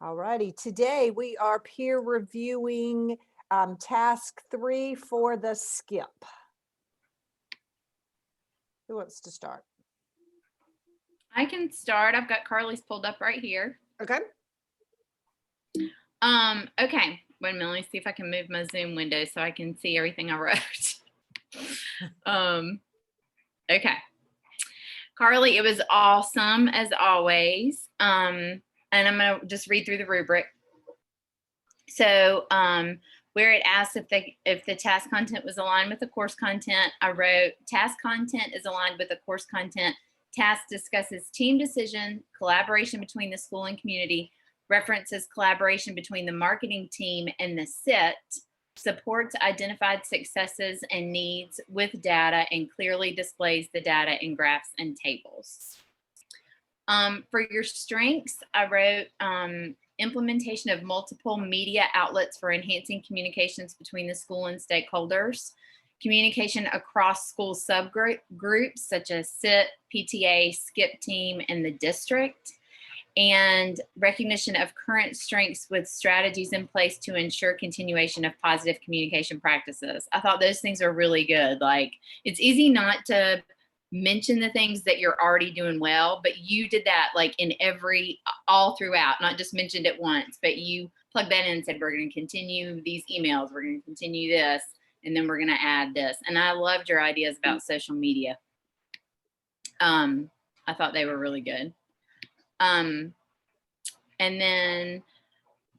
All righty. Today we are peer reviewing task 3 for the Scip. Who wants to start? I can start. I've got Carly's pulled up right here. Okay. Okay. Wait a minute. Let me see if I can move my Zoom window so I can see everything I wrote. Okay. Carly, it was awesome as always. And I'm going to just read through the rubric. So where it asks if the task content was aligned with the course content, I wrote task content is aligned with the course content. Task discusses team decision, collaboration between the school and community, references collaboration between the marketing team and the SIT, supports identified successes and needs with data, and clearly displays the data in graphs and tables. For your strengths, I wrote implementation of multiple media outlets for enhancing communications between the school and stakeholders, communication across school subgroups such as SIT, PTA, Scip team, and the district, and recognition of current strengths with strategies in place to ensure continuation of positive communication practices. I thought those things are really good. Like, it's easy not to mention the things that you're already doing well, but you did that like in all throughout, not just mentioned it once, but you plugged that in and said, we're going to continue these emails, we're going to continue this, and then we're going to add this. And I loved your ideas about social media. I thought they were really good. And then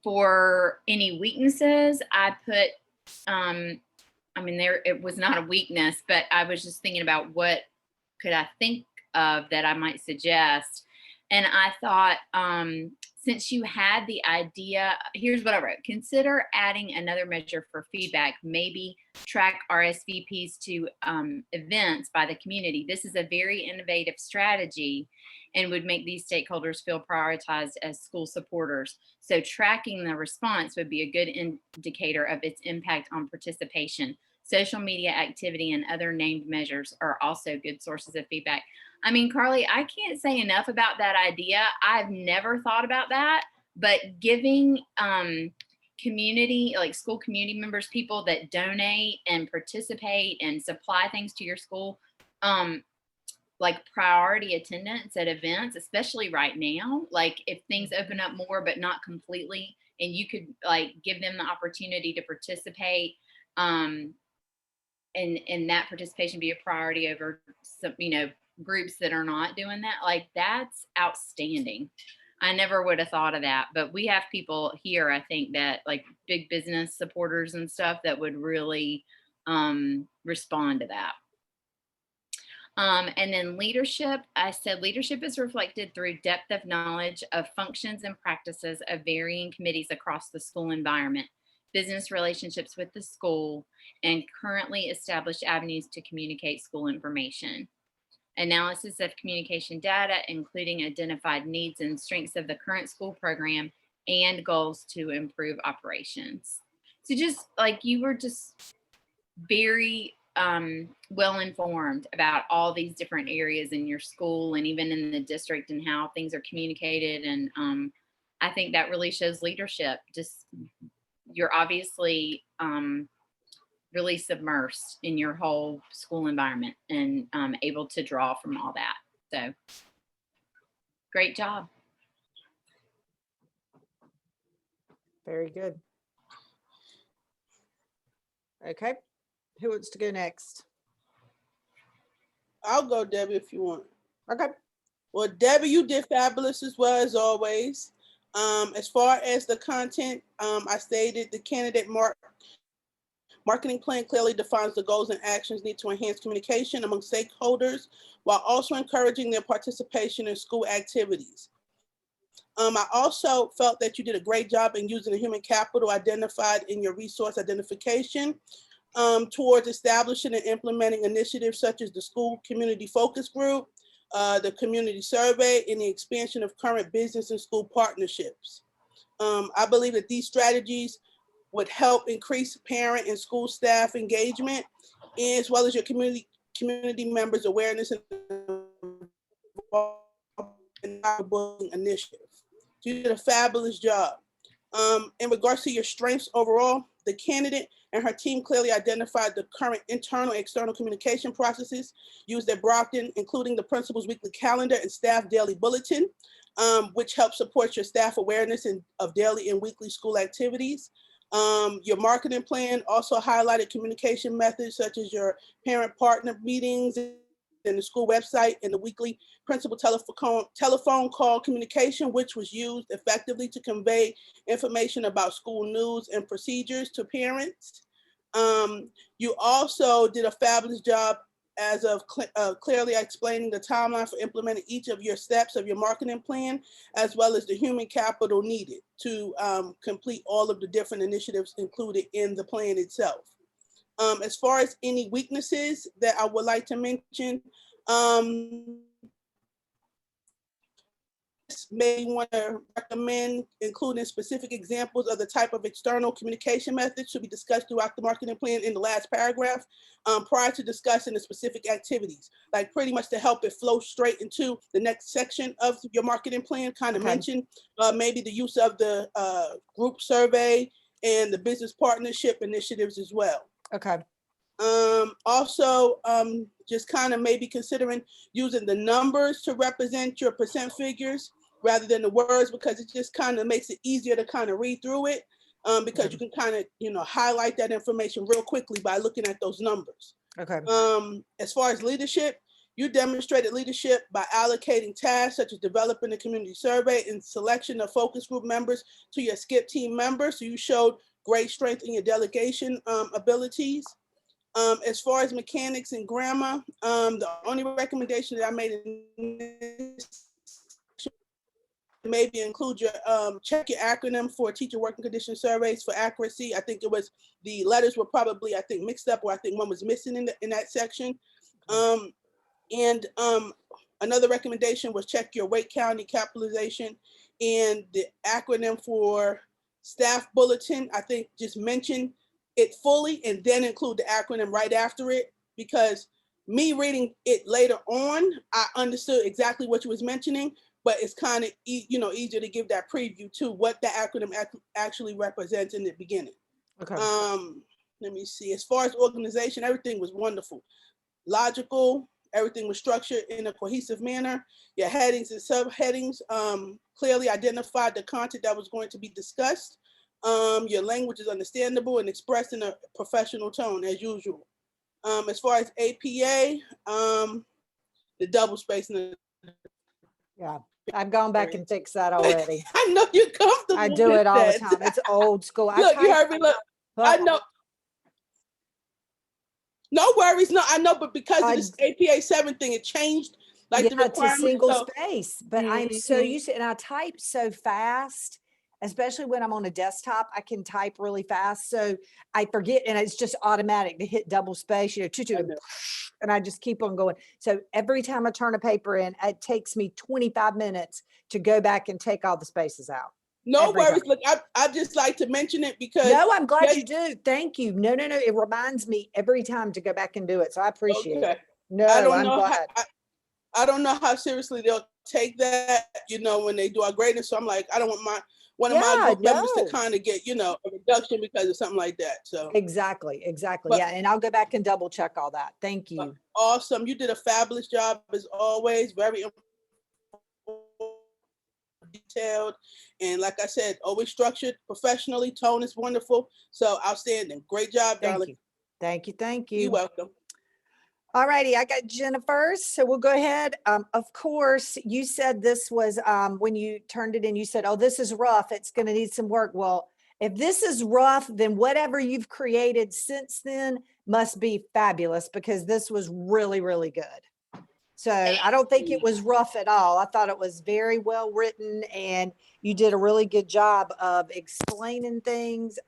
for any weaknesses, I put, it was not a weakness, but I was just thinking about what could I think of that I might suggest. And I thought, since you had the idea, here's what I wrote. Consider adding another measure for feedback, maybe track RSVPs to events by the community. This is a very innovative strategy and would make these stakeholders feel prioritized as school supporters. So tracking the response would be a good indicator of its impact on participation. Social media activity and other named measures are also good sources of feedback. I mean, Carly, I can't say enough about that idea. I've never thought about that, but giving community, like school community members, people that donate and participate and supply things to your school, like priority attendance at events, especially right now, like if things open up more, but not completely, and you could like give them the opportunity to participate, and that participation be a priority over some, groups that are not doing that, like that's outstanding. I never would have thought of that, but we have people here, I think, that like big business supporters and stuff that would really respond to that. And then leadership, I said leadership is reflected through depth of knowledge of functions and practices of varying committees across the school environment, business relationships with the school, and currently established avenues to communicate school information. Analysis of communication data, including identified needs and strengths of the current school program and goals to improve operations. So just like you were just very well informed about all these different areas in your school and even in the district and how things are communicated. And I think that really shows leadership. Just you're obviously really submersed in your whole school environment and able to draw from all that. So great job. Very good. Okay. Who wants to go next? I'll go, Debbie, if you want. Okay. Well, Debbie, you did fabulous as well as always. As far as the content, I stated the candidate marketing plan clearly defines the goals and actions needed to enhance communication among stakeholders while also encouraging their participation in school activities. I also felt that you did a great job in using the human capital identified in your resource identification towards establishing and implementing initiatives such as the school community focus group, the community survey, and the expansion of current business and school partnerships. I believe that these strategies would help increase parent and school staff engagement, as well as your community members' awareness and initiative. You did a fabulous job. In regards to your strengths overall, the candidate and her team clearly identified the current internal and external communication processes used at Brockton, including the principal's weekly calendar and staff daily bulletin, which helps support your staff awareness of daily and weekly school activities. Your marketing plan also highlighted communication methods such as your parent partner meetings and the school website and the weekly principal telephone call communication, which was used effectively to convey information about school news and procedures to parents. You also did a fabulous job as of clearly explaining the timeline for implementing each of your steps of your marketing plan, as well as the human capital needed to complete all of the different initiatives included in the plan itself. As far as any weaknesses that I would like to mention, may want to recommend including specific examples of the type of external communication methods to be discussed throughout the marketing plan in the last paragraph, prior to discussing the specific activities, like pretty much to help it flow straight into the next section of your marketing plan. Kind of mention maybe the use of the group survey and the business partnership initiatives as well. Okay. Also, just kind of maybe considering using the numbers to represent your percent figures rather than the words, because it just kind of makes it easier to kind of read through it, because you can kind of, highlight that information real quickly by looking at those numbers. Okay. As far as leadership, you demonstrated leadership by allocating tasks such as developing a community survey and selection of focus group members to your Scip team members. So you showed great strength in your delegation abilities. As far as mechanics and grammar, the only recommendation that I made in this maybe include your check your acronym for teacher working condition surveys for accuracy. I think it was the letters were probably mixed up, or I think one was missing in that section. Another recommendation was check your Wake County capitalization and the acronym for staff bulletin. I think just mention it fully and then include the acronym right after it, because me reading it later on, I understood exactly what you was mentioning, but it's kind of easier to give that preview to what the acronym actually represents in the beginning. Okay. Let me see. As far as organization, everything was wonderful, logical. Everything was structured in a cohesive manner. Your headings and subheadings clearly identified the content that was going to be discussed. Your language is understandable and expressed in a professional tone as usual. As far as APA, the double spacing. Yeah, I've gone back and fixed that already. I know you're comfortable. I do it all that. the time. It's old school. Look, you heard me. Look, I know. No worries. No, I know, but because of this APA 7 thing, it changed like the requirement. To single space, but I'm so used to it, and I type so fast, especially when I'm on a desktop. I can type really fast, so I forget, and it's just automatic to hit double space, and I just keep on going. So every time I turn a paper in, it takes me 25 minutes to go back and take all the spaces out. No worries. Look, I just like to mention it because. No, I'm glad you do. Thank you. No. It reminds me every time to go back and do it. So I appreciate it. No, I'm glad. I don't know how seriously they'll take that, when they do our grading. So I'm like, I don't want one of my group members to kind of get, a reduction because of something like that. So exactly. But, yeah. And I'll go back and double check all that. Thank you. Awesome. You did a fabulous job as always. Very detailed, and like I said, always structured professionally. Tone is wonderful. So outstanding. Great job, darling. Thank you. You're welcome. All righty, I got Jennifer's, so we'll go ahead. Of course, you said this was when you turned it in, you said, oh, this is rough, it's going to need some work. Well, if this is rough, then whatever you've created since then must be fabulous, because this was really, really good. So I don't think it was rough at all. I thought it was very well written, and you did a really good job of explaining things,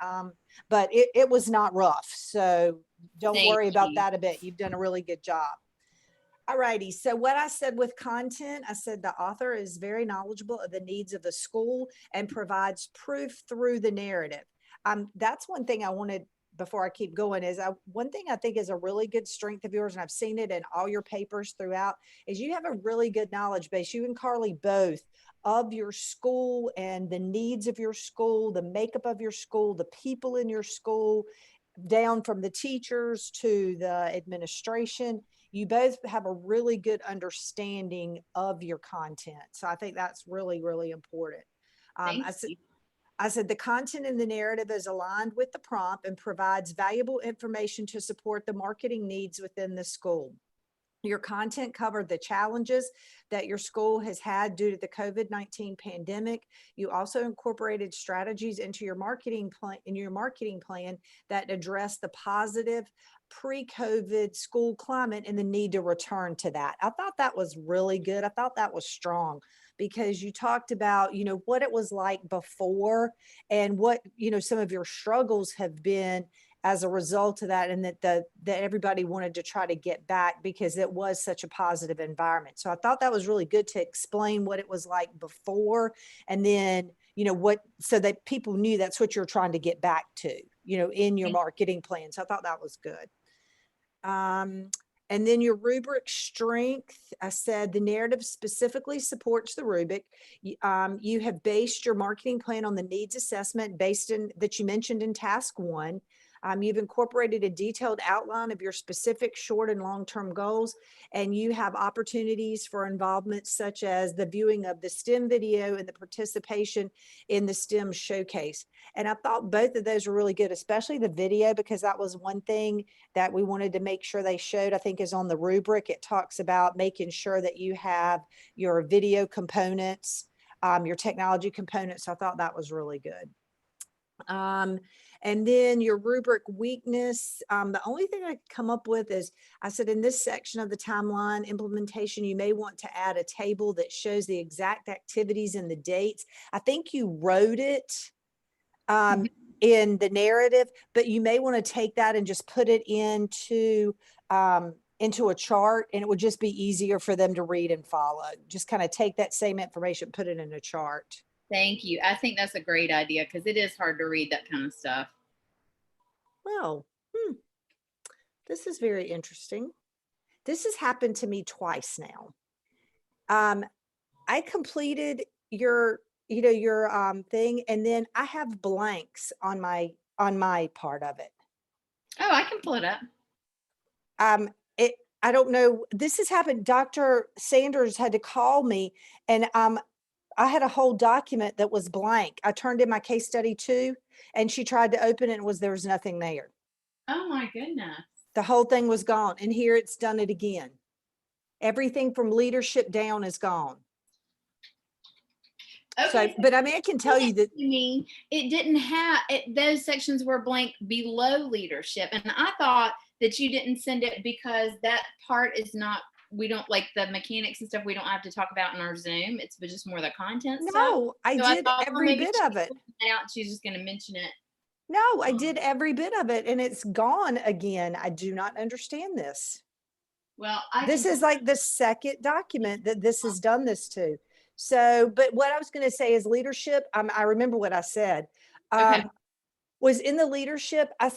but it was not rough. So don't worry about that a bit. You've done a really good job. All righty. So what I said with content, I said the author is very knowledgeable of the needs of the school and provides proof through the narrative. That's one thing I wanted before I keep going is one thing I think is a really good strength of yours, and I've seen it in all your papers throughout, is you have a really good knowledge base, you and Carly both, of your school and the needs of your school, the makeup of your school, the people in your school, down from the teachers to the administration. You both have a really good understanding of your content. So I think that's really, really important. Thank you. I said the content in the narrative is aligned with the prompt and provides valuable information to support the marketing needs within the school. Your content covered the challenges that your school has had due to the COVID-19 pandemic. You also incorporated strategies into your marketing plan that address the positive pre-COVID school climate and the need to return to that. I thought that was really good. I thought that was strong because you talked about, what it was like before and what, some of your struggles have been as a result of that, and that everybody wanted to try to get back because it was such a positive environment. So I thought that was really good to explain what it was like before, and then so that people knew that's what you're trying to get back to, in your marketing plan. So I thought that was good. And then your rubric strength, I said the narrative specifically supports the rubric. You have based your marketing plan on the needs assessment that you mentioned in task 1. You've incorporated a detailed outline of your specific short and long-term goals, and you have opportunities for involvement such as the viewing of the STEM video and the participation in the STEM showcase. And I thought both of those were really good, especially the video, because that was one thing that we wanted to make sure they showed, I think is on the rubric. It talks about making sure that you have your video components, your technology components. So I thought that was really good. And then your rubric weakness, the only thing I could come up with is, I said in this section of the timeline implementation, you may want to add a table that shows the exact activities and the dates. I think you wrote it in the narrative, but you may want to take that and just put it into a chart, and it would just be easier for them to read and follow. Just kind of take that same information, put it in a chart. Thank you. I think that's a great idea because it is hard to read that kind of stuff. Well, this is very interesting. This has happened to me twice now. I completed your thing, and then I have blanks on my part of it. Oh, I can pull it up. I don't know. This has happened. Dr. Sanders had to call me, and I had a whole document that was blank. I turned in my case study too, and she tried to open it, and there was nothing there. Oh my goodness. The whole thing was gone. And here it's done it again. Everything from leadership down is gone. Okay. So, but I mean, I can tell you that. You mean it didn't have those sections were blank below leadership. And I thought that you didn't send it because that part is not, we don't like the mechanics and stuff we don't have to talk about in our Zoom. It's just more the content stuff. No, I did every bit of it. She's just going to mention it. No, I did every bit of it, and it's gone again. I do not understand this. Well, this is like the second document that this has done this to. So, but what I was going to say is leadership. I remember what I said. Was in the leadership. I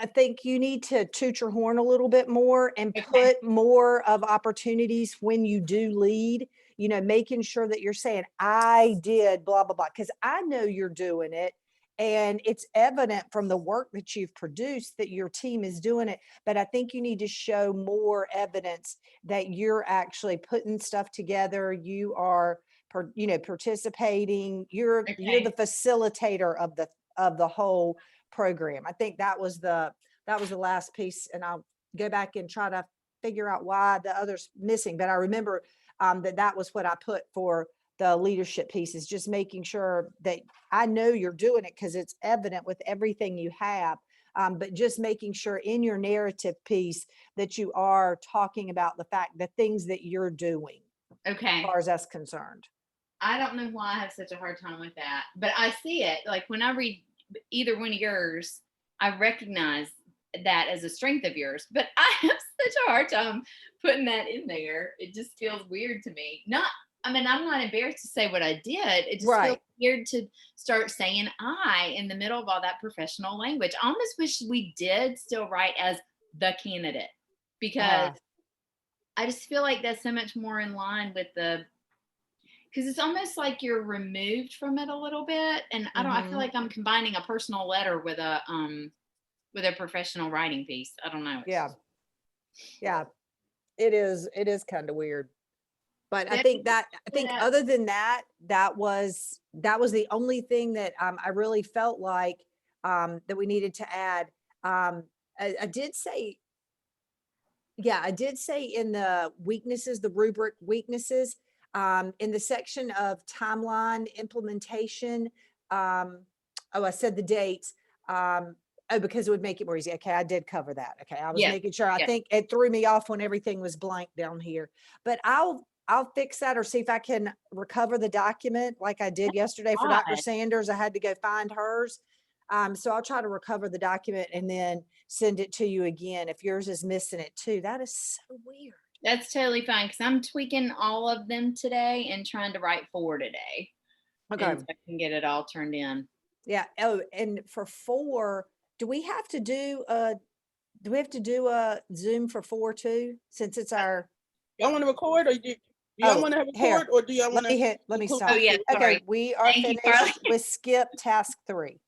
think you need to toot your horn a little bit more and put more of opportunities when you do lead, making sure that you're saying, I did blah, blah, blah, because I know you're doing it. And it's evident from the work that you've produced that your team is doing it. But I think you need to show more evidence that you're actually putting stuff together. You are, participating. You're the facilitator of the whole program. I think that was the last piece, and I'll go back and try to figure out why the other's missing. But I remember that was what I put for the leadership piece, is just making sure that I know you're doing it because it's evident with everything you have. But just making sure in your narrative piece that you are talking about the things that you're doing. Okay. As far as that's concerned. I don't know why I have such a hard time with that, but I see it. Like when I read either one of yours, I recognize that as a strength of yours, but I have such a hard time putting that in there. It just feels weird to me. Not I mean, I'm not embarrassed to say what I did. It just feels Right. weird to start saying I in the middle of all that professional language. I almost wish we did still write as the candidate, because Uh, I just feel like that's so much more in line with the, because it's almost like you're removed from it a little bit. And I feel mhm. like I'm combining a personal letter with a professional writing piece. I don't know. It's Yeah. just- Yeah. It is kind of weird. But I Debbie, think yeah. other than that, that was the only thing that I really felt like that we needed to add. I did say, yeah, I did say in the weaknesses, the rubric weaknesses, in the section of timeline implementation. Um, oh, I said the dates. Oh, because it would make it more easy. Okay, I did cover that. Okay, I was Yes. making sure. I Yes. think it threw me off when everything was blank down here. But I'll fix that or see if I can recover the document like I did yesterday for Dr. Odd. Sanders. I had to go find hers. So I'll try to recover the document and then send it to you again. If yours is missing it too, that is so weird. That's totally fine, because I'm tweaking all of them today and trying to write 4 today. Okay. And so I can get it all turned in. Yeah. Oh, and for 4, do we have to do a Zoom for 4 too? Since it's our, Y'all want to record, or do y'all oh, want to here, record, or do y'all want to let me include stop. Oh, yeah, it? Okay, sorry. we are Thank you, Carly. finished with Skip Task 3.